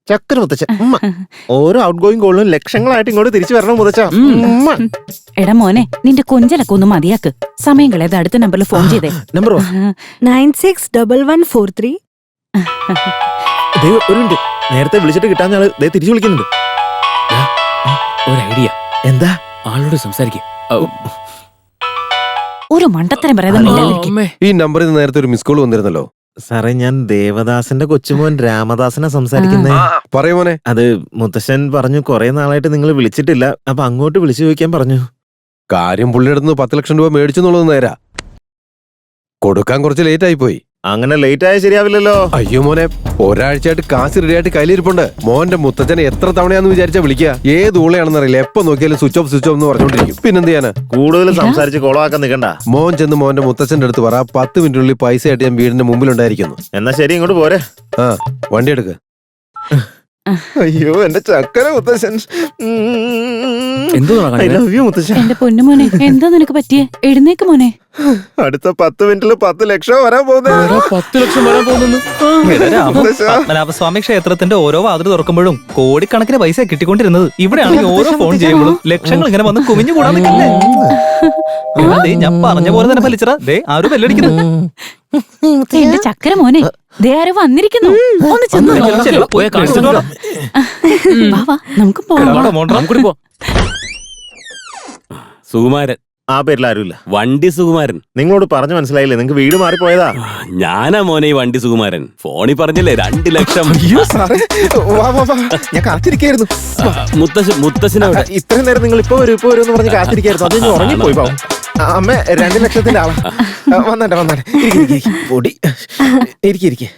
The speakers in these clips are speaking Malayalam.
ചക്കര മുത്തച്ഛൻ ഓരോ ഔട്ട് ഗോയിങ് കോളിനും ലക്ഷങ്ങളായിട്ട് ഇങ്ങോട്ട് തിരിച്ചു വരണം മുത്തച്ഛ. എടാ മോനെ, നിന്റെ കൊഞ്ചലൊക്കെ ഒന്ന് മതിയാക്ക്. സമയം കളയാതെ അടുത്ത നമ്പറിൽ ഫോൺ ചെയ്തേ. നമ്പർ 961143. ഒരു മിനിറ്റ്, നേരത്തെ വിളിച്ചിട്ട് കിട്ടാൻ ആള് തിരിച്ചു വിളിക്കുന്നുണ്ട്. ഒരു ഐഡിയ. എന്താ? ആളോട് സംസാരിക്കും. ഒരു മണ്ടത്തരം പറയാതെ ഈ നമ്പറിൽ നിന്ന് നേരത്തെ ഒരു മിസ് കോൾ വന്നിരുന്നല്ലോ. സാറേ, ഞാൻ ദേവദാസന്റെ കൊച്ചുമോൻ രാമദാസനെ സംസാരിക്കുന്നേ. പറയൂ മോനെ. അത് മുത്തശ്ശൻ പറഞ്ഞു കുറെ നാളായിട്ട് നിങ്ങൾ വിളിച്ചിട്ടില്ല, അപ്പൊ അങ്ങോട്ട് വിളിച്ചു ചോദിക്കാൻ പറഞ്ഞു. കാര്യം പുള്ളിയുടെ 10 ലക്ഷം രൂപ മേടിച്ചെന്നുള്ളത് നേരാ. കൊടുക്കാൻ കുറച്ച് ലേറ്റ് ആയി പോയി. അങ്ങനെ ലേറ്റ് ആയ ശരിയാവില്ലല്ലോ. അയ്യോ മോനെ, ഒരാഴ്ചയായിട്ട് കാശ് റെഡിയായിട്ട് കയ്യിലിരിപ്പുണ്ട്. മോന്റെ മുത്തച്ഛനെ എത്ര തവണയാന്ന് വിചാരിച്ചാ വിളിക്കുക. ഏത് ഊളയാണെന്നറിയില്ല, എപ്പൊ നോക്കിയാലും സ്വിച്ച് ഓഫ് എന്ന് പറഞ്ഞോണ്ടിരിക്കും. പിന്നെന്ത് ചെയ്യാനാ? കൂടുതൽ സംസാരിച്ച് കോളാക്കാൻ നിൽക്കണ്ട. മോൻ ചെന്ന് മോന്റെ മുത്തച്ഛന്റെ അടുത്ത് പറ, 10 മിനിറ്റിനുള്ളിൽ പൈസ ആയിട്ട് ഞാൻ വീടിന്റെ മുമ്പിലുണ്ടായിരിക്കുന്നു. എന്നാ ശരി, ഇങ്ങോട്ട് പോരെ. ആ, വണ്ടി എടുക്ക്. അയ്യോ, എന്റെ ചക്കര മുത്തശ്ശൻ. I love you, മുത്തശ്ശൻ. എന്റെ പൊന്നുമോനെ, എന്താ നിനക്ക് പറ്റിയേ? എഴുന്നേക്ക് മോനെ. അടുത്ത 10 മിനിറ്റിൽ 10 ലക്ഷം വരാൻ പോകുന്നേ. 10 ലക്ഷം വരാൻ പോകുന്നു. പത്മനാഭസ്വാമി ക്ഷേത്രത്തിന്റെ ഓരോ വാതിൽ തുറക്കുമ്പോഴും കോടിക്കണക്കിന് പൈസ കിട്ടിക്കൊണ്ടിരുന്നത്. ഇവിടെയാണെങ്കിൽ ഓരോ ഫോൺ ചെയ്യുമ്പോഴും ലക്ഷങ്ങൾ ഇങ്ങനെ വന്ന് കുമിഞ്ഞു കൂടാൻ നിൽക്കല്ലേ. ഞാൻ പറഞ്ഞ പോലെ തന്നെ ഫലിച്ചറ. ദേ ആരും ബെല്ലടിക്കുന്നു. എന്റെ ചക്കര മോനെ, ദേ ആരോ വന്നിരിക്കുന്നു. ഒന്ന് ചെന്ന് പോയ കാണിച്ചിട്ട് വാ വാ, നമുക്ക് പോകാം. സുകുമാരൻ. ആ പേരിൽ ആരുമില്ല. വണ്ടി സുകുമാരൻ. നിങ്ങളോട് പറഞ്ഞു മനസ്സിലായില്ലേ? നിങ്ങൾക്ക് വീട് മാറിപ്പോയതാ. ഞാനാ മോനെ ഈ വണ്ടി സുകുമാരൻ. ഫോണിൽ പറഞ്ഞില്ലേ 2 ലക്ഷം. ഞാൻ കാത്തിരിക്കായിരുന്നു. മുത്തശ്ശനവിടെ. ഇത്രയും നേരം നിങ്ങൾ ഇപ്പൊ വരും എന്ന് പറഞ്ഞ് കാത്തിരിക്കായിരുന്നു. അത് ഉറങ്ങിപ്പോയി പാവം. അമ്മ 2 ലക്ഷത്തിന്റെ ആളാ. വന്നാട്ടെ പൊടി. ഇരിക്കെ.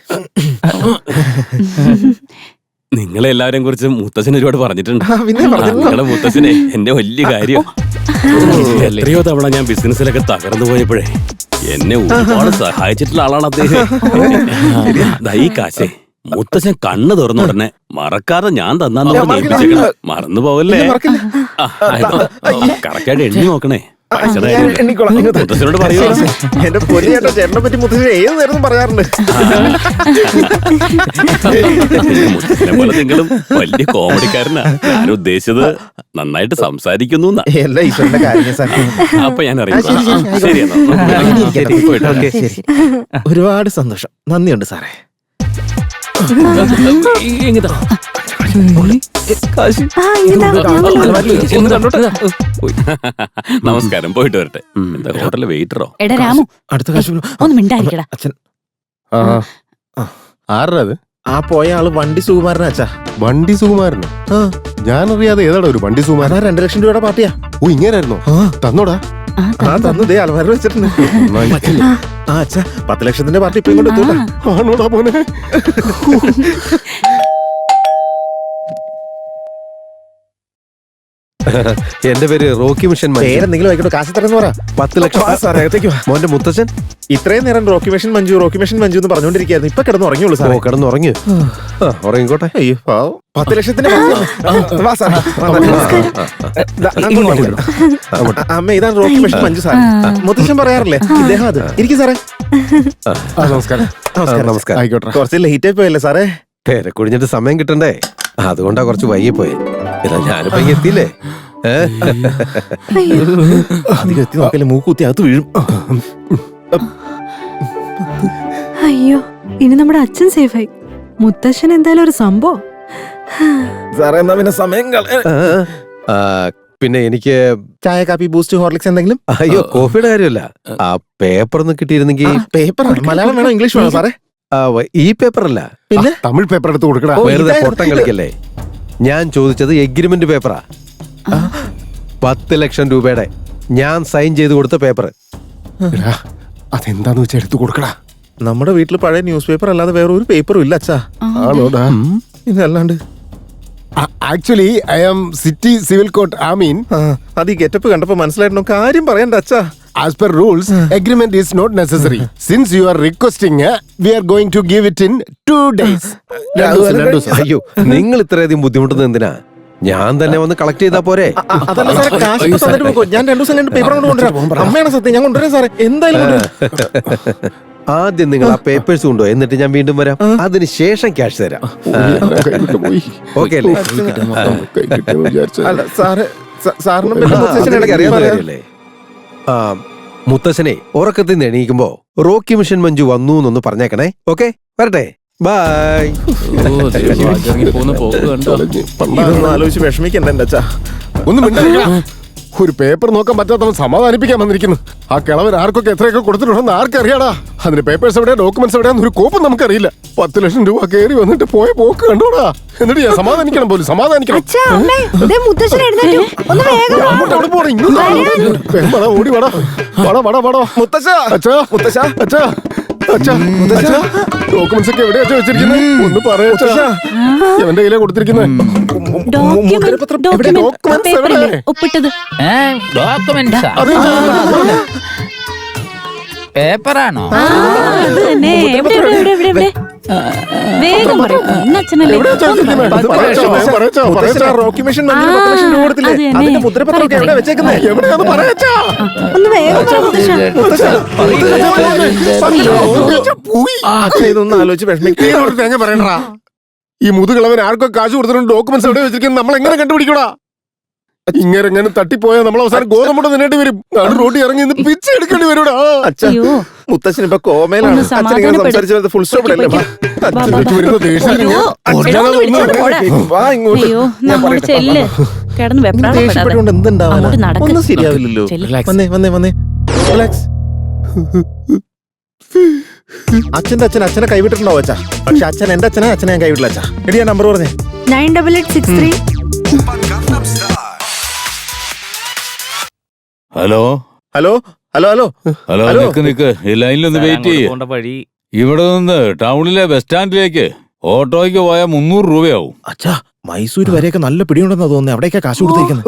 നിങ്ങളെല്ലാവരെയും കുറിച്ച് മുത്തശ്ശൻ ഒരുപാട് പറഞ്ഞിട്ടുണ്ട്. പിന്നെ നിങ്ങളുടെ മുത്തശ്ശനെ എന്റെ വലിയ കാര്യം. എത്രയോ തവണ ഞാൻ ബിസിനസ്സിലൊക്കെ തകർന്നു പോയപ്പോഴേ എന്നെ ഒരുപാട് സഹായിച്ചിട്ടുള്ള ആളാണ് അദ്ദേഹം. ഈ കാശേ മുത്തശ്ശൻ കണ്ണ് തുറന്ന ഉടനെ മറക്കാതെ ഞാൻ തന്നാന്ന് ഏൽപ്പിച്ചേക്കണം. മറന്നു പോവല്ലേ. കറക്റ്റായിട്ട് എണ്ണി നോക്കണേ. മുത്തശ്ശനോട് പറയൂ. എന്റെ പൊന്നിയേട്ട ചേട്ടനെ പറ്റി മുത്തശ്ശൻ ഏത് നേരം പറയാറുണ്ട്. മുത്തശ്ശനെ പോലെ നിങ്ങളും വലിയ കോമഡിക്കാരനാ. ഞാൻ ഉദ്ദേശിച്ചത് നന്നായിട്ട് സംസാരിക്കുന്നു. എല്ലാ ഈശ്വരന്റെ കാര്യം. അപ്പൊ ഞാൻ അറിയാം. ഒരുപാട് സന്തോഷം. നന്ദിയുണ്ട് സാറേ. നമസ്കാരം. പോയിട്ട് വരട്ടെ. എന്താ ഹോട്ടലിലെ വെയിറ്ററോ? എടാ രാമു, അടുത്ത കാശ് ഒന്ന് മിണ്ടായിരിക്കടാ. അച്ഛൻ. ആരുടെ അത്? ആ പോയ ആള് വണ്ടി സുകുമാരനാ അച്ഛാ. വണ്ടി സുകുമാരനോ? ഞാനറിയാതെ ഏതാടാ ഒരു വണ്ടി സുകുമാരൻ? 2 ലക്ഷം രൂപയുടെ പാർട്ടിയാ. ഓ, ഇങ്ങനായിരുന്നോ? തന്നോടാ? തന്നതേ അലമാര വെച്ചിട്ടുണ്ട്. ആ അച്ഛാ, 10 ലക്ഷത്തിന്റെ പാർട്ടി ഇപ്പൊ ഇങ്ങോട്ട് എത്തൂല. ആണോടാ പോനെ? എന്റെ പേര് റോക്കി മിഷൻ. പേരെന്തെങ്കിലും ആയിക്കോട്ടെ, കാശ് തരുന്ന പറ. 10 ലക്ഷം. മോന്റെ മുത്തച്ഛൻ ഇത്രയും നേരം റോക്കി മിഷൻ മഞ്ജു എന്ന് പറഞ്ഞോണ്ടിരിക്കുന്നു. ഇപ്പൊ കിടന്ന് ഉറങ്ങിയുള്ളൂ സാറേ. കിടന്നുറങ്ങി. ഉറങ്ങിക്കോട്ടെ. അയ്യോ, 10 ലക്ഷത്തിന് അമ്മ, ഇതാണ് റോക്കി മിഷൻ മഞ്ജു സാർ. മുത്തശ്ശൻ പറയാറില്ലേ ഇദ്ദേഹം. അത് ഇരിക്കും സാറേ. നമസ്കാരം. നമസ്കാരം. ആയിക്കോട്ടെ. കുറച്ച് ലേറ്റ് ആയി പോയല്ലേ സാറേ? പേരെ കുഴിഞ്ഞിട്ട് സമയം കിട്ടണ്ടേ, അതുകൊണ്ടാ കുറച്ച് വൈകി പോയെ. ഞാനിപ്പോ എത്തിയില്ലേ. അധികം എത്തി നോക്കല്ലേ, മൂക്കുത്തി അകത്ത് വീഴും. അയ്യോ, ഇനി നമ്മുടെ അച്ഛൻ സേഫായി. മുത്തശ്ശൻ എന്തായാലും ഒരു സംഭവം. സാറേ, എന്നാ പിന്നെ സമയം പിന്നെ എനിക്ക് ചായ, കാപ്പി, ബൂസ്റ്റ്, ഹോർലിക്സ് എന്തെങ്കിലും? അയ്യോ, കോഫിയുടെ കാര്യമല്ല. ആ പേപ്പർ ഒന്ന് കിട്ടിയിരുന്നെങ്കിൽ. പേപ്പർ മലയാളം വേണോ ഇംഗ്ലീഷ് വേണോ സാറേ? ഈ പേപ്പർ അല്ല, പിന്നെ തമിഴ് പേപ്പർ എടുത്ത് കൊടുക്കണ. വെറുതെ പൊട്ടം കളിക്കല്ലേ. ഞാൻ ചോദിച്ചത് എഗ്രിമെന്റ് പേപ്പറാ. 10 ലക്ഷം രൂപയുടെ ഞാൻ സൈൻ ചെയ്ത് കൊടുത്ത പേപ്പർ. അതെന്താന്ന് വെച്ചാൽ എടുത്തു കൊടുക്കടാ. നമ്മുടെ വീട്ടിൽ പഴയ ന്യൂസ് പേപ്പർ അല്ലാതെ വേറെ ഒരു പേപ്പറും ഇല്ല അച്ഛാ. ആണോടാ? ഇതല്ലാണ്ട് actually I am city civil court. I mean, അത് ഈ ഗെറ്റപ്പ് കണ്ടപ്പോ മനസ്സിലായിട്ടോ. കാര്യം പറയണ്ട അച്ഛാ. as per rules, agreement is not necessary. Since you are requesting, we are going to give it in 2 days. അയ്യോ, നിങ്ങൾ ഇത്രയധികം ബുദ്ധിമുട്ടുന്നത് എന്തിനാ? ഞാൻ തന്നെ വന്ന് കളക്ട് ചെയ്താ പോരെ? അതല്ല സാറേ, കാശ് തന്നിട്ട് പോകോ. ഞാൻ 2 ദിവസം കഴിഞ്ഞിട്ട് പേപ്പർ കൊണ്ട് കൊണ്ടുവരാം. അമ്മയാണ് സത്യം, ഞാൻ കൊണ്ടുവരാം സാറേ. എന്തായാലും ആദ്യം നിങ്ങൾ ആ പേപ്പേഴ്സ് കൊണ്ടുപോയി, എന്നിട്ട് ഞാൻ വീണ്ടും വരാം. അതിനുശേഷം ക്യാഷ് തരാം. ഓക്കെ അല്ലേ? അല്ല സാറ് സാറിനും പിന്നെ ആ, മുത്തശ്ശനും അതെനിക്ക് ഇടയ്ക്ക് അറിയാവുന്ന പറയാം. കാര്യമല്ലേ? ആ, മുത്തശ്ശനെ ഉറക്കത്തിൽ നിന്ന് എണീക്കുമ്പോ റോക്കി മിഷൻ മഞ്ജു വന്നു എന്നൊന്ന് പറഞ്ഞേക്കണേ. ഓക്കെ, വരട്ടെ. ബൈ. ഇതൊന്നും ആലോചിച്ച് വിഷമിക്കണ്ട എന്റെ അച്ഛാ. ഒന്നും മിണ്ടാതിരിക്ക. ഒരു പേപ്പർ നോക്കാൻ പറ്റാത്തവൻ സമാധാനിപ്പിക്കാൻ വന്നിരിക്കുന്നു. ആ കിളവൻ ആർക്കൊക്കെ എത്രയൊക്കെ കൊടുത്തിട്ടുണ്ടെന്ന് ആർക്കറിയാടാ? അതിന് പേപ്പേഴ്സ് എവിടെയാ, ഡോക്യുമെന്റ്സ് എവിടെയാന്ന് ഒരു കോപ്പും നമുക്കറിയില്ല. 10 ലക്ഷം രൂപ കയറി വന്നിട്ട് പോയ പോക്ക് കണ്ടോടാ. എന്നിട്ട് ഞാൻ സമാധാനിക്കണം പോലും, സമാധാനിക്കണം. അങ്ങോട്ട് അവിടെ പോടാ, ഇങ്ങോട്ട് വാ. വേഗം വാടാ, ഓടി വാടാ. വാടാ വാടാ വാടാ. മുത്തശ്ശ അച്ഛാ, മുത്തശ്ശ അച്ഛാ, അച്ഛാ, അച്ഛാ, ഡോക്യുമെന്റ്സ് ഒക്കെ എവിടെയാ വെച്ചിരിക്കുന്നത്? ഒന്ന് പറയാ. എവന്റെ കയ്യിലാ കൊടുത്തിരിക്കുന്നത്. ഡോക്യുമെന്റ് പേപ്പറില്ലേ ഒപ്പിട്ടത്? അത് പേപ്പറാണോ? അത് തന്നെ. എവിടെ എവിടെ എവിടെ എവിടെ എവിടെ? വേഗം പറയൂ. ഇന്ന് അച്ഛനല്ലേ? എവിടെയാ വെച്ചിരിക്കുന്നത്? പറയച്ചാ, പറയച്ചാ. റോക്കി മിഷൻ മഞ്ജുവിന് 10 ലക്ഷം രൂപ കൊടുത്തില്ലേ? അത് തന്നെ. അതിന്റെ മുദ്രപത്രമൊക്കെ എവിടെ വെച്ചേക്കുന്നത്? എവിടെയാന്ന് പറയച്ചാ. ഒന്ന് വേഗം പറ മുത്തശ്ശ. അച്ഛാ ഇതൊന്നും ആലോചിച്ച് വിഷമിക്കുക. തേങ്ങ പറയണ്ടാ. ഈ മുതുകിളവൻ ആർക്കോ കാശ് കൊടുത്തിട്ടുണ്ട്, ഡോക്യുമെന്റ്സ് എവിടെ വെച്ചിരിക്കുന്നത് നമ്മൾ എങ്ങനെ കണ്ടുപിടിക്കടാ? ഇങ്ങനെ തട്ടിപ്പോയാൽ നമ്മൾ അവസാനം ഗോതമ്പുണ്ട് നിന്നേണ്ടി വരും. നാട് റോഡിൽ ഇറങ്ങി ഇന്ന് പിച്ച എടുക്കേണ്ടി വരൂടാ. അച്ഛാ അയ്യോ. മുത്തശ്ശൻ ഇപ്പൊ കോമയിലാണ്. ഒന്ന് അച്ഛൻ ഇങ്ങനെ സമാധാനപ്പെടു. സംസാരിച്ചു വരുന്നത് ഫുൾ സ്റ്റോപ്പിലല്ലേ? വാ, വാ, വാ. വരുന്ന ദേഷ്യം അയ്യോ. എടാ, ഒന്ന് വിളിച്ചോണ്ട് പോടാ. വാ ഇങ്ങോട്ട്. അയ്യോ ഞാൻ നമ്മൾ പറയട്ടെ. ചെല്ല്. കിടന്ന് വെപ്രാളപ്പെടാതെ. ദേഷ്യപ്പെട്ടുകൊണ്ട് എന്തുണ്ടാവാനാ? അങ്ങോട്ട് നടക്ക്. ഒന്നും ശരിയാവില്ലല്ലോ. ചെല്ല്. വന്നേ വന്നേ വന്നേ. റിലാക്സ്. അച്ഛന്റെ അച്ഛനെ കൈവിട്ടിട്ടുണ്ടാവും അച്ഛാ. പക്ഷെ അച്ഛൻ എന്റെ അച്ഛനെ ഞാൻ കൈവിട്ടില്ല അച്ഛാ. എടി ഞാൻ നമ്പർ പറഞ്ഞേ. 9883. Hello hello hello hello hello, hello. നിക്ക് ഈ ലൈനിലൊന്ന് വെയിറ്റ് ചെയ്യേ. പോണ്ട വഴി ഇവിടെ നിന്ന് ടൗണിലെ ബസ് സ്റ്റാൻഡിലേക്ക് ഓട്ടോയ്ക്ക് പോയാൽ 300 രൂപയാവും. അച്ഛാ മൈസൂർ വരെയൊക്കെ നല്ല പിടിയുണ്ടെന്നാ തോന്നുന്നത്. അവിടേക്കാ കാശ് കൊടുത്തിരിക്കുന്നത്.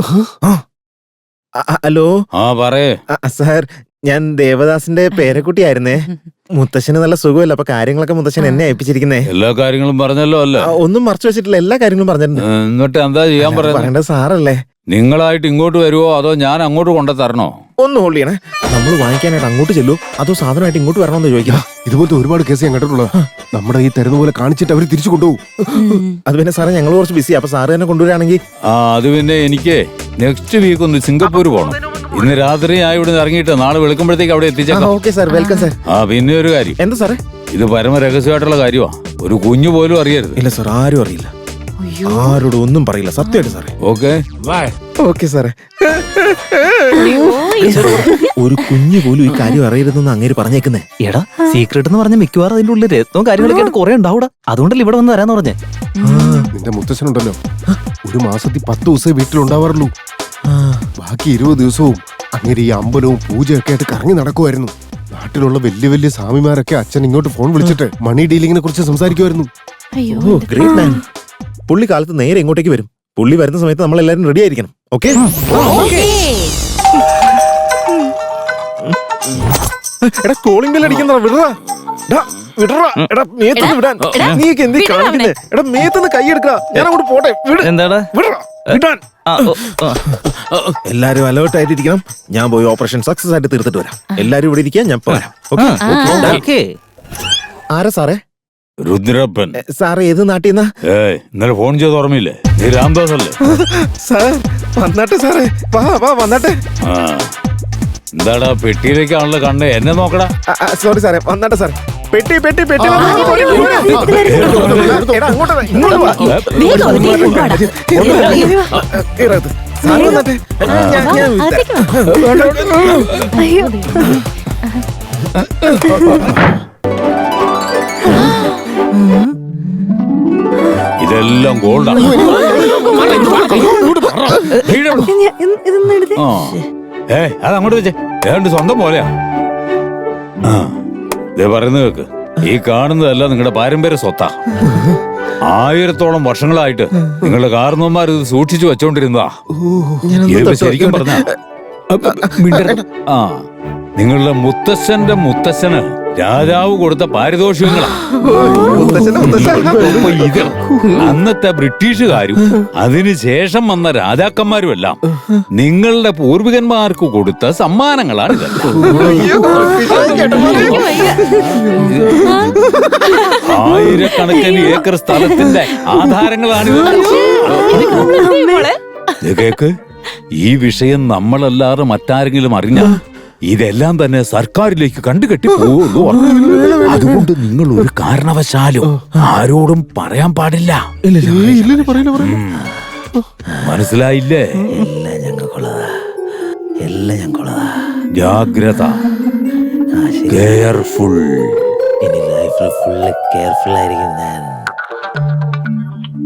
ഹലോ ആ പറയേ. സാർ ഞാൻ ദേവദാസിന്റെ പേരക്കുട്ടിയായിരുന്നേ. മുത്തശ്ശന് നല്ല സുഖമല്ല, അപ്പൊ കാര്യങ്ങളൊക്കെ മുത്തശ്ശൻ എന്നെ ഏൽപ്പിച്ചിരിക്കുന്നേ. എല്ലാ കാര്യങ്ങളും പറഞ്ഞല്ലോ അല്ലേ? ഒന്നും മറച്ചു വെച്ചിട്ടില്ല, എല്ലാ കാര്യങ്ങളും പറഞ്ഞിട്ടുണ്ട്. എന്നിട്ട് എന്താ ചെയ്യാൻ പറയുന്നത്? പറയേണ്ടത് സാറല്ലേ. നിങ്ങളായിട്ട് ഇങ്ങോട്ട് വരുവോ അതോ ഞാൻ അങ്ങോട്ട് കൊണ്ടു തരണോ? ഒന്ന് ഹോൾഡ് ചെയ്യണേ. നമ്മൾ വാങ്ങിക്കാനായിട്ട് അങ്ങോട്ട് ചെല്ലൂ അതോ സാധനമായിട്ട് ഇങ്ങോട്ട് വരണമെന്ന് ചോദിക്കണം. ഇതുപോലത്തെ ഒരുപാട് കേസ് ഞാൻ കണ്ടിട്ടുള്ളത്. നമ്മുടെ ഈ തരുന്ന പോലെ കാണിച്ചിട്ട് അവര് തിരിച്ചു കൊണ്ടുപോകും. അത് പിന്നെ സാറേ ഞങ്ങൾ കുറച്ച് ബിസി, അപ്പൊ സാറ് തന്നെ കൊണ്ടുവരാണെങ്കിൽ. ആ അത് പിന്നെ എനിക്ക് നെക്സ്റ്റ് വീക്ക് ഒന്ന് സിംഗപ്പൂർ പോകണം. ഇന്ന് രാത്രി ഞാൻ ഇവിടെ നിന്ന് ഇറങ്ങിയിട്ട് നാളെ വെളുക്കുമ്പോഴത്തേക്ക് അവിടെ എത്തിച്ചേക്കാം. Okay sir, welcome sir. ആ പിന്നെ ഒരു കാര്യം, എന്താ സാറേ? ഇത് പരമ രഹസ്യമായിട്ടുള്ള കാര്യമാ. ഒരു കുഞ്ഞു പോലും അറിയരുത്. ഇല്ല സാർ, ആരും അറിയില്ല, ആരോടും ഒന്നും പറയില്ല, സത്യമായിട്ട് സാറേ. ഓക്കെ ഓക്കെ സാറേ. ഒരു കുഞ്ഞു പോലും ഈ കാര്യം അറിയരുതെന്ന് അങ്ങേര് പറഞ്ഞേക്കുന്നേ. എടാ സീക്രട്ട് എന്ന് പറഞ്ഞ മിക്കവാറും അതിന്റെ ഉള്ളിൽ രത്നവും കാര്യങ്ങളൊക്കെ ആയിട്ട് കുറെ ഉണ്ടാവൂടാ. അതുകൊണ്ടല്ലേ ഇവിടെ വന്ന് തരാന്ന് പറഞ്ഞേ. നിന്റെ മുത്തശ്ശനുണ്ടല്ലോ, ഒരു മാസത്തിൽ 10 ദിവസമേ വീട്ടിലുണ്ടാവാറുള്ളൂ. ബാക്കി 20 ദിവസവും അങ്ങനെ ഈ അമ്പലവും പൂജയൊക്കെ ആയിട്ട് കറങ്ങി നടക്കുമായിരുന്നു. നാട്ടിലുള്ള വലിയ വലിയ സ്വാമിമാരൊക്കെ അച്ഛൻ ഇങ്ങോട്ട് ഫോൺ വിളിച്ചിട്ട് മണി ഡീലിങ്ങിനെ കുറിച്ച് സംസാരിക്കുമായിരുന്നു. ഓ ഗ്രേറ്റ് മാൻ. പുള്ളി കാലത്ത് നേരെ ഇങ്ങോട്ടേക്ക് വരും. പുള്ളി വരുന്ന സമയത്ത് നമ്മൾ എല്ലാവരും റെഡി ആയിരിക്കണം. ഓക്കെ? എടാ കോളിംഗ് ബെൽ അടിക്കുന്ന വിടറാ. എടാ മേത്തുനിന്ന് വിടാൻ. നീക്ക് എന്തി കാണിക്കുന്നേ? എടാ മേത്തുനിന്ന് കൈ എടുക്കുക. ഞാൻ അങ്ങോട്ട് പോട്ടെ. എന്താടാ? വിടാൻ. ആ, ഓ, ആ. എല്ലാരും അലേർട്ട് ആയിട്ടിരിക്കണം. ഞാൻ പോയി ഓപ്പറേഷൻ സക്സസ് ആയിട്ട് തീർത്തിട്ട് വരാം. എല്ലാരും ഇവിടെ ഇരിക്കുക, ഞാൻ പോരാം. ഓക്കേ. ആരാ സാറേ? രുദ്രപ്പൻ. സാറേ ഏത് നാട്ടിൽ നിന്നാ? ഇന്നലെ ഫോൺ ചെയ്ത് ഓർമ്മയില്ലേ? നീ രാംദാസ് അല്ലേ? സാർ വന്നാട്ടെ സാറേ, വാ വന്നാട്ടെ. ആ എന്താടാ പെട്ടിയിലേക്കാണല്ലോ കണ്ണ്, എന്നെ നോക്കടാ. സോറി സാറേ, വന്നാട്ടെ സാറേ. പെട്ടി പെട്ടി പെട്ടി എടാ, അങ്ങോട്ട് വാ, ഇങ്ങോട്ട് വാ. ഇറങ്ങ്. സാറ് വന്നാട്ടെ. ഞാൻ അയ്യോ. ഇതെല്ലാം ഗോൾഡാണ്. ഇതൊന്നും എടുത്തേ. അത് അങ്ങോട്ട് വെച്ചേ. ഏതാണ്ട് സ്വന്തം പോലെയാ. ആ ദേ പറയുന്നത് കേക്ക്. ഈ കാണുന്നതല്ല നിങ്ങളുടെ പാരമ്പര്യ സ്വത്താ. 1000-ഓളം വർഷങ്ങളായിട്ട് നിങ്ങളുടെ കാരണവന്മാർ ഇത് സൂക്ഷിച്ചു വെച്ചോണ്ടിരുന്നതാ. ഇതിപ്പോ ശരിക്കും പറഞ്ഞ ആ നിങ്ങളുടെ മുത്തശ്ശന്റെ മുത്തശ്ശന് രാജാവ് കൊടുത്ത പാരിതോഷികങ്ങളാ. അപ്പൊ ഇത് അന്നത്തെ ബ്രിട്ടീഷുകാരും അതിനുശേഷം വന്ന രാജാക്കന്മാരും എല്ലാം നിങ്ങളുടെ പൂർവികന്മാർക്ക് കൊടുത്ത സമ്മാനങ്ങളാണ് ആയിരക്കണക്കിന് ഏക്കർ സ്ഥലത്തിന്റെ ആധാരങ്ങളാണിത്. കേക്ക്, ഈ വിഷയം നമ്മളല്ലാതെ മറ്റാരെങ്കിലും അറിഞ്ഞ ഇതെല്ലാം തന്നെ സർക്കാരിലേക്ക് കണ്ടുകെട്ടി പോവുള്ളൂ. അതുകൊണ്ട് നിങ്ങൾ ഒരു കാരണവശാലും ആരോടും പറയാൻ പാടില്ല. മനസ്സിലായില്ലേ? ജാഗ്രത, കെയർഫുൾ. ഇനി ലൈഫിൽ ഫുള്ള് കെയർഫുൾ ആയിരിക്കും ഞാൻ.